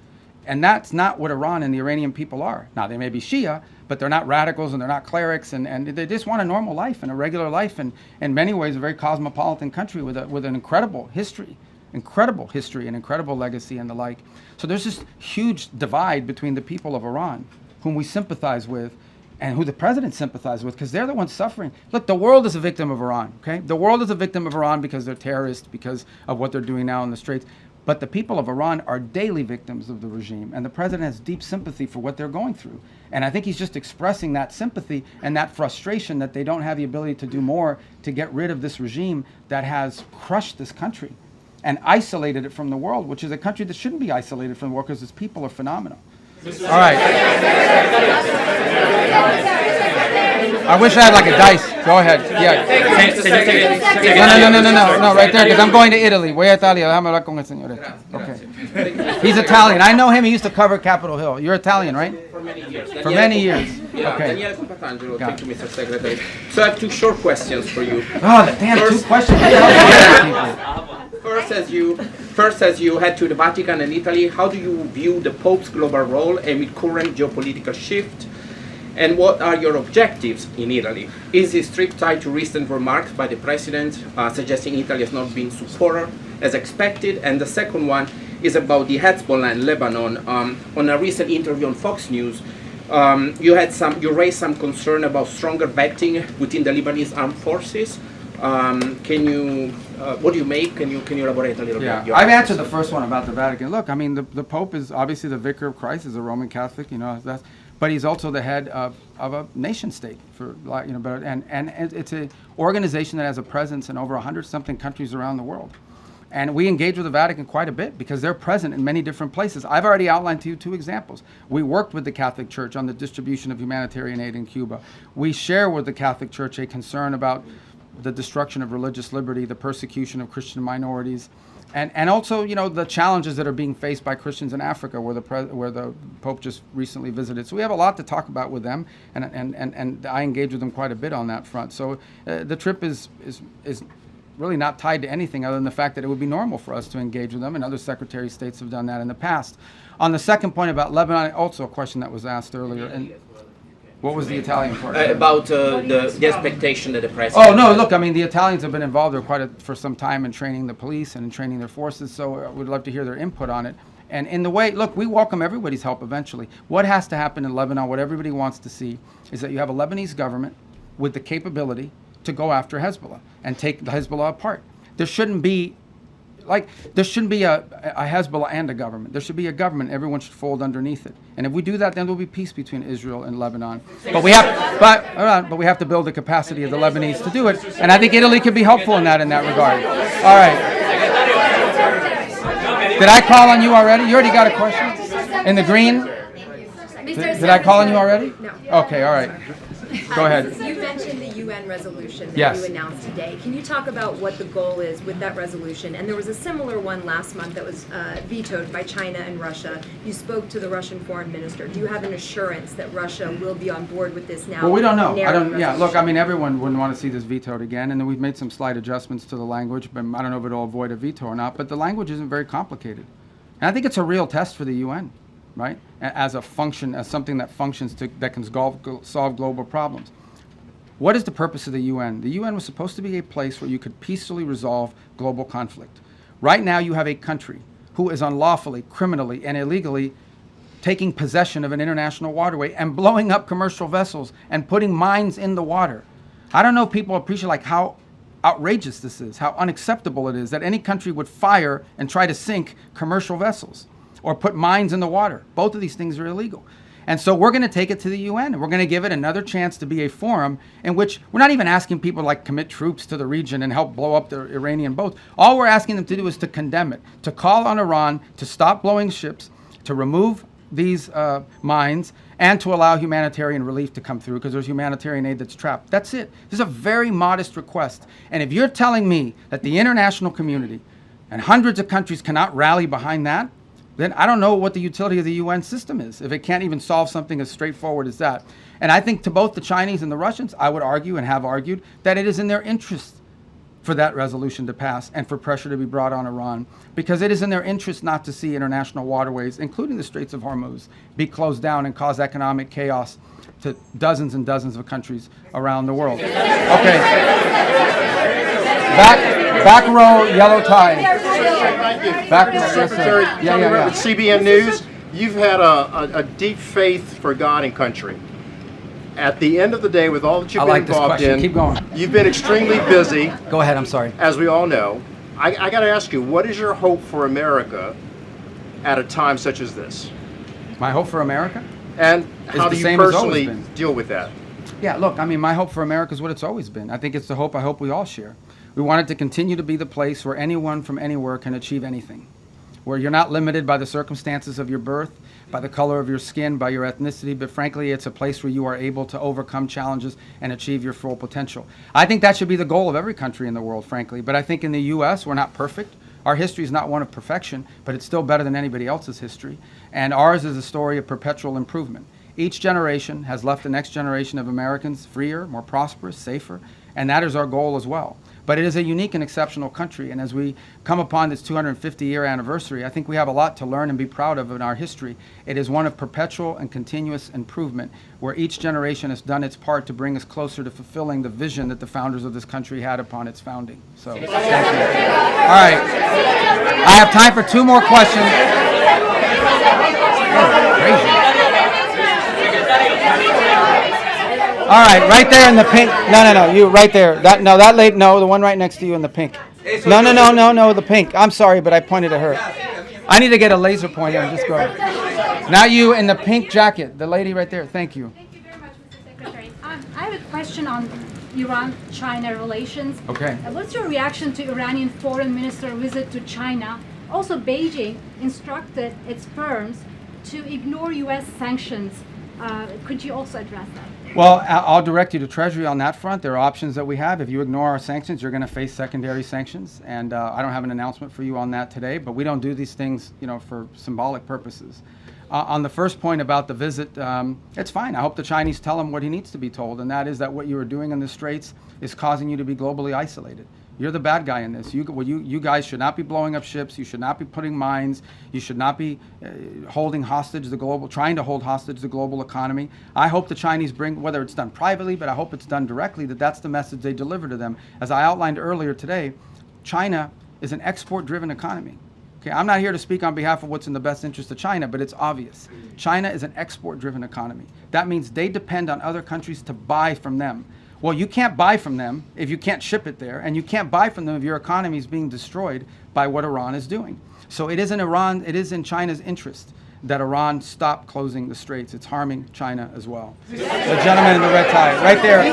And that's not what Iran and the Iranian people are. Now, they may be Shia, but they're not radicals and they're not clerics, and they just want a normal life and a regular life, and in many ways a very cosmopolitan country with an incredible history and incredible legacy and the like. So there's this huge divide between the people of Iran, whom we sympathize with, and who the president sympathizes with, because they're the ones suffering. Look, the world is a victim of Iran, okay? The world is a victim of Iran because they're terrorists, because of what they're doing now in the Straits. But the people of Iran are daily victims of the regime, and the president has deep sympathy for what they're going through. And I think he's just expressing that sympathy and that frustration that they don't have the ability to do more to get rid of this regime that has crushed this country and isolated it from the world, which is a country that shouldn't be isolated from the world because its people are phenomenal. All right. I wish I had like a dice. Go ahead. Yeah. No, right there, because I'm going to Italy. Voy a Italia. Déjame hablar con el señor. Okay. He's Italian. I know him. He used to cover Capitol Hill. You're Italian, right? For many years. For many years. Yeah, okay. Daniele Compatangelo, thank you, Mr. Secretary. So I have two short questions for you. Oh, the damn First, 2 questions. First, as you head to the Vatican and Italy, how do you view the Pope's global role amid current geopolitical shift? And what are your objectives in Italy? Is this trip tied to recent remarks by the President suggesting Italy has not been supported as expected? And the second one is about the Hezbollah and Lebanon. On a recent interview on Fox News, you raised some concern about stronger vetting within the Lebanese armed forces. What do you make? Can you elaborate a little bit? Yeah, I've answered the first one about the Vatican. Look, I mean, the Pope is obviously the vicar of Christ, is a Roman Catholic, but he's also the head of a nation state, and it's an organization that has a presence in over 100-something countries around the world. And we engage with the Vatican quite a bit because they're present in many different places. I've already outlined to you 2 examples. We worked with the Catholic Church on the distribution of humanitarian aid in Cuba. We share with the Catholic Church a concern about the destruction of religious liberty, the persecution of Christian minorities, and also, the challenges that are being faced by Christians in Africa, where the Pope just recently visited. So we have a lot to talk about with them, and I engage with them quite a bit on that front. So the trip is really not tied to anything other than the fact that it would be normal for us to engage with them, and other Secretary of States have done that in the past. On the second point about Lebanon, also a question that was asked earlier. And what was the Italian part? About the expectation that the President... Oh, no, look, I mean, the Italians have been involved for some time in training the police and in training their forces, so we'd love to hear their input on it. And in the way, look, we welcome everybody's help eventually. What has to happen in Lebanon, what everybody wants to see, is that you have a Lebanese government with the capability to go after Hezbollah and take the Hezbollah apart. There shouldn't be a Hezbollah and a government. There should be a government. Everyone should fold underneath it. And if we do that, then there will be peace between Israel and Lebanon. But we have to build the capacity of the Lebanese to do it. And I think Italy could be helpful in that regard. All right. Did I call on you already? You already got a question? In the green? Did I call on you already? No. Okay, all right. Go ahead. You mentioned the UN resolution that Yes. you announced today. Can you talk about what the goal is with that resolution? And there was a similar one last month that was vetoed by China and Russia. You spoke to the Russian foreign minister. Do you have an assurance that Russia will be on board with this now? Well, we don't know. Yeah, look, I mean, everyone wouldn't want to see this vetoed again, and then we've made some slight adjustments to the language, but I don't know if it'll avoid a veto or not, but the language isn't very complicated. And I think it's a real test for the UN, right? As something that functions that can solve global problems. What is the purpose of the UN? The UN was supposed to be a place where you could peacefully resolve global conflict. Right now you have a country who is unlawfully, criminally, and illegally taking possession of an international waterway and blowing up commercial vessels and putting mines in the water. I don't know if people appreciate how outrageous this is, how unacceptable it is that any country would fire and try to sink commercial vessels or put mines in the water. Both of these things are illegal. And so we're going to take it to the UN, and we're going to give it another chance to be a forum in which we're not even asking people to commit troops to the region and help blow up the Iranian boats. All we're asking them to do is to condemn it, to call on Iran to stop blowing ships, to remove these mines, and to allow humanitarian relief to come through, because there's humanitarian aid that's trapped. That's it. This is a very modest request. And if you're telling me that the international community and hundreds of countries cannot rally behind that, then I don't know what the utility of the UN system is if it can't even solve something as straightforward as that. And I think to both the Chinese and the Russians, I would argue and have argued that it is in their interest for that resolution to pass and for pressure to be brought on Iran, because it is in their interest not to see international waterways, including the Straits of Hormuz, be closed down and cause economic chaos to dozens and dozens of countries around the world. Okay. Back row, yellow tie. Back row, Secretary, yes, sir. With CBN News, you've had a deep faith for God and country. At the end of the day, with all that you've been involved in, keep going. You've been extremely busy. Go ahead, I'm sorry. As we all know. I got to ask you, what is your hope for America at a time such as this? My hope for America? And how do you personally deal with that? Yeah, look, I mean, my hope for America is what it's always been. I think it's the hope I hope we all share. We want it to continue to be the place where anyone from anywhere can achieve anything, where you're not limited by the circumstances of your birth, by the color of your skin, by your ethnicity, but frankly, it's a place where you are able to overcome challenges and achieve your full potential. I think that should be the goal of every country in the world, frankly, but I think in the U.S., we're not perfect. Our history is not one of perfection, but it's still better than anybody else's history, and ours is a story of perpetual improvement. Each generation has left the next generation of Americans freer, more prosperous, safer, and that is our goal as well. But it is a unique and exceptional country, and as we come upon this 250-year anniversary, I think we have a lot to learn and be proud of in our history. It is one of perpetual and continuous improvement, where each generation has done its part to bring us closer to fulfilling the vision that the founders of this country had upon its founding. So, thank you. All right. I have time for 2 more questions. Crazy. All right, right there in the pink. No, you right there. That lady, no, the one right next to you in the pink. No, the pink. I'm sorry, but I pointed at her. I need to get a laser pointer and just go. Now you in the pink jacket, the lady right there. Thank you. Thank you very much, Mr. Secretary. I have a question on Iran-China relations. Okay. What's your reaction to Iranian foreign minister visit to China? Also, Beijing instructed its firms to ignore U.S. sanctions. Could you also address that? Well, I'll direct you to Treasury on that front. There are options that we have. If you ignore our sanctions, you're going to face secondary sanctions. And I don't have an announcement for you on that today, but we don't do these things, for symbolic purposes. On the first point about the visit, it's fine. I hope the Chinese tell him what he needs to be told, and that is that what you are doing in the Straits is causing you to be globally isolated. You're the bad guy in this. You guys should not be blowing up ships. You should not be putting mines. You should not be trying to hold hostage the global economy. I hope the Chinese bring, whether it's done privately, but I hope it's done directly, that's the message they deliver to them. As I outlined earlier today, China is an export-driven economy. Okay, I'm not here to speak on behalf of what's in the best interest of China, but it's obvious. China is an export-driven economy. That means they depend on other countries to buy from them. Well, you can't buy from them if you can't ship it there, and you can't buy from them if your economy is being destroyed by what Iran is doing. So it is in China's interest that Iran stop closing the straits. It's harming China as well. The gentleman in the red tie, right there.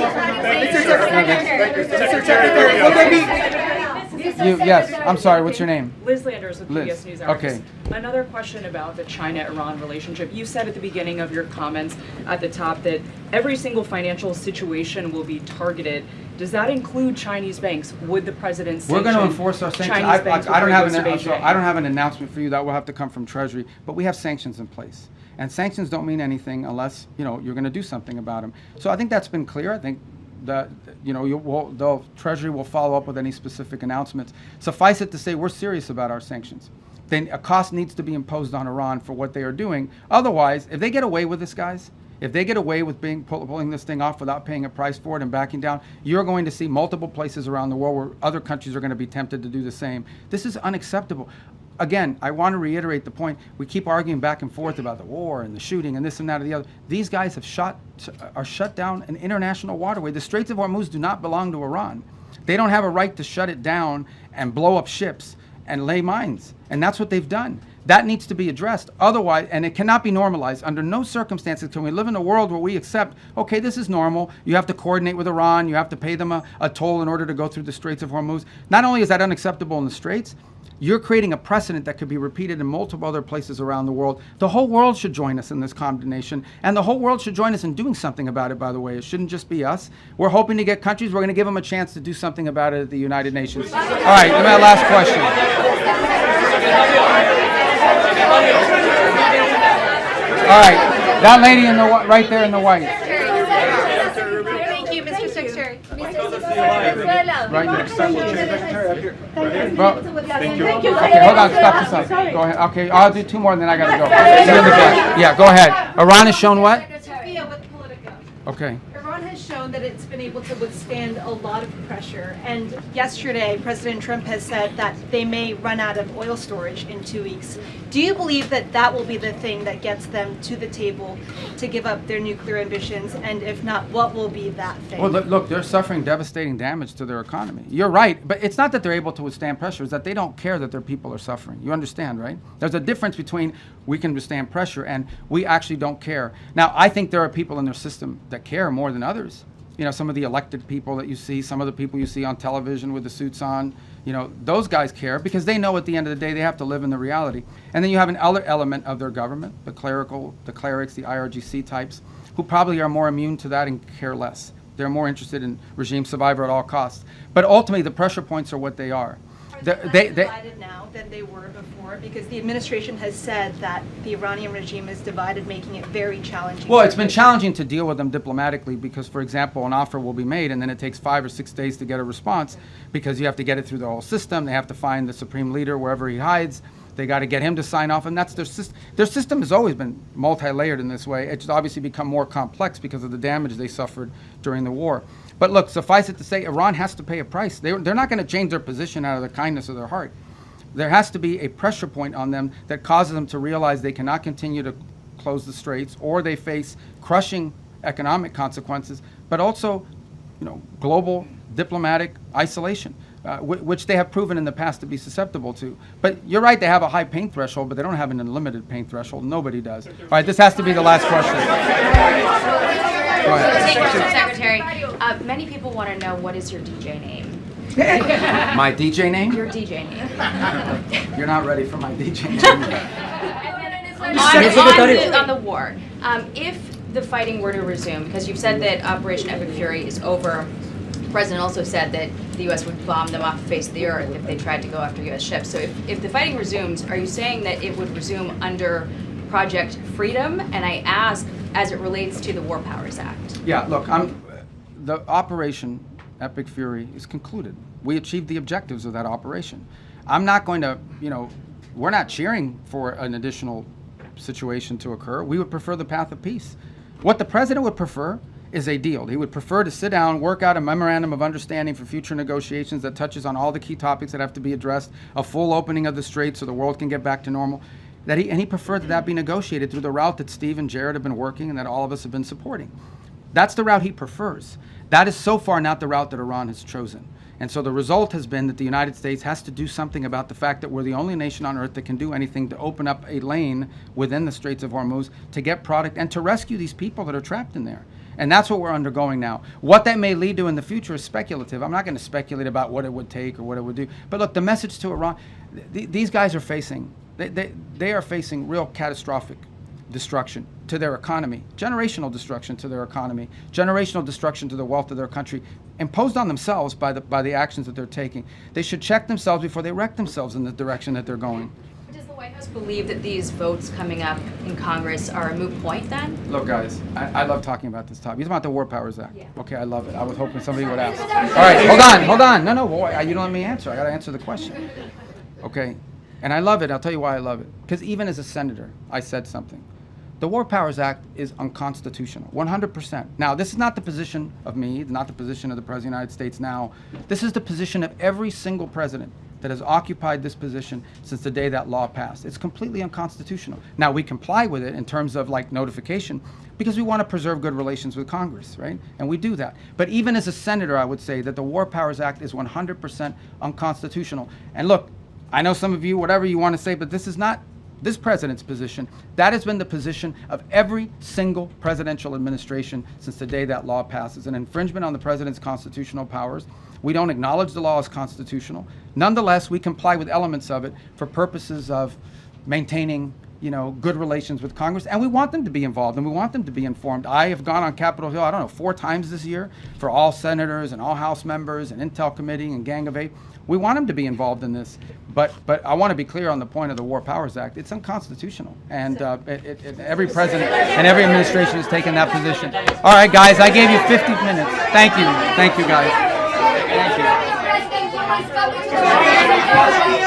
Yes, I'm sorry, what's your name? Liz Landers with Liz. PBS News Hours. Okay. Another question about the China-Iran relationship. You said at the beginning of your comments at the top that every single financial situation will be targeted. Does that include Chinese banks? Would the president sanction We're going to enforce our sanctions. I don't have an announcement for you. That will have to come from Treasury, but we have sanctions in place. And sanctions don't mean anything unless, you're going to do something about them. So I think that's been clear. I think that the Treasury will follow up with any specific announcements. Suffice it to say, we're serious about our sanctions. Then a cost needs to be imposed on Iran for what they are doing. Otherwise, if they get away with this, guys, if they get away with pulling this thing off without paying a price for it and backing down, you're going to see multiple places around the world where other countries are going to be tempted to do the same. This is unacceptable. Again, I want to reiterate the point. We keep arguing back and forth about the war and the shooting and this and that or the other. These guys are shut down an international waterway. The Straits of Hormuz do not belong to Iran. They don't have a right to shut it down and blow up ships and lay mines. And that's what they've done. That needs to be addressed. Otherwise, and it cannot be normalized. Under no circumstances can we live in a world where we accept, okay, this is normal. You have to coordinate with Iran. You have to pay them a toll in order to go through the Straits of Hormuz. Not only is that unacceptable in the Straits, you're creating a precedent that could be repeated in multiple other places around the world. The whole world should join us in this condemnation, and the whole world should join us in doing something about it, by the way. It shouldn't just be us. We're hoping to get countries. We're going to give them a chance to do something about it at the United Nations. All right, my last question. All right, that lady in the right there in the white. Thank you, Mr. Secretary. Right next. Secretary. Well, okay, hold on, stop this up. Go ahead. Okay, I'll do two more and then I gotta go. You're in the back. Yeah, go ahead. Iran has shown what? Okay. Iran has shown that it's been able to withstand a lot of pressure, and yesterday President Trump has said that they may run out of oil storage in 2 weeks. Do you believe that that will be the thing that gets them to the table to give up their nuclear ambitions, and if not, what will be that thing? Well, look, they're suffering devastating damage to their economy. You're right, but it's not that they're able to withstand pressure, it's that they don't care that their people are suffering. You understand, right? There's a difference between we can withstand pressure and we actually don't care. Now, I think there are people in their system that care more than others. You know, some of the elected people that you see, some of the people you see on television with the suits on, you know, those guys care because they know at the end of the day they have to live in the reality. And then you have another element of their government, the clerics, the IRGC types, who probably are more immune to that and care less. They're more interested in regime survival at all costs. But ultimately, the pressure points are what they are. They divided now than they were before, because the administration has said that the Iranian regime is divided, making it very challenging. Well, it's been challenging to deal with them diplomatically because, for example, an offer will be made and then it takes 5 or 6 days to get a response because you have to get it through the whole system. They have to find the supreme leader wherever he hides. They got to get him to sign off, and that's their system. Their system has always been multi-layered in this way. It's obviously become more complex because of the damage they suffered during the war. But look, suffice it to say, Iran has to pay a price. They're not going to change their position out of the kindness of their heart. There has to be a pressure point on them that causes them to realize they cannot continue to close the straits, or they face crushing economic consequences, but also, you know, global diplomatic isolation. Which they have proven in the past to be susceptible to. But you're right, they have a high pain threshold, but they don't have an unlimited pain threshold. Nobody does. All right, this has to be the last question. Go ahead. Secretary, many people want to know, what is your DJ name? My DJ name? Your DJ name. You're not ready for my DJ name. On the war, if the fighting were to resume, because you've said that Operation Epic Fury is over, the president also said that the U.S. would bomb them off the face of the earth if they tried to go after U.S. ships. So if the fighting resumes, are you saying that it would resume under Project Freedom? And I ask, as it relates to the War Powers Act. Yeah, look, the Operation Epic Fury is concluded. We achieved the objectives of that operation. I'm not going to, you know, we're not cheering for an additional situation to occur. We would prefer the path of peace. What the president would prefer is a deal. He would prefer to sit down, work out a memorandum of understanding for future negotiations that touches on all the key topics that have to be addressed, a full opening of the strait so the world can get back to normal. And he preferred that be negotiated through the route that Steve and Jared have been working and that all of us have been supporting. That's the route he prefers. That is so far not the route that Iran has chosen. And so the result has been that the United States has to do something about the fact that we're the only nation on earth that can do anything to open up a lane within the Straits of Hormuz to get product and to rescue these people that are trapped in there. And that's what we're undergoing now. What that may lead to in the future is speculative. I'm not going to speculate about what it would take or what it would do. But look, the message to Iran, these guys are facing, they are facing real catastrophic destruction to their economy, generational destruction to their economy, generational destruction to the wealth of their country, imposed on themselves by the actions that they're taking. They should check themselves before they wreck themselves in the direction that they're going. Does the White House believe that these votes coming up in Congress are a moot point then? Look, guys, I love talking about this topic. It's about the War Powers Act. Yeah. Okay, I love it. I was hoping somebody would ask. All right, hold on. No, boy, you don't let me answer. I got to answer the question. Okay, and I love it. I'll tell you why I love it. Because even as a senator, I said something. The War Powers Act is unconstitutional, 100%. Now, this is not the position of me, not the position of the President of the United States now. This is the position of every single president that has occupied this position since the day that law passed. It's completely unconstitutional. Now, we comply with it in terms of like notification because we want to preserve good relations with Congress, right? And we do that. But even as a senator, I would say that the War Powers Act is 100% unconstitutional. And look, I know some of you, whatever you want to say, but this is not this president's position. That has been the position of every single presidential administration since the day that law passes. An infringement on the president's constitutional powers. We don't acknowledge the law as constitutional. Nonetheless, we comply with elements of it for purposes of maintaining good relations with Congress, and we want them to be involved, and we want them to be informed. I have gone on Capitol Hill, I don't know, 4 times this year for all senators and all House members and Intel Committee and Gang of 8. We want them to be involved in this, but I want to be clear on the point of the War Powers Act. It's unconstitutional, and every president and every administration has taken that position. All right, guys, I gave you 50 minutes. Thank you, guys. Thank you.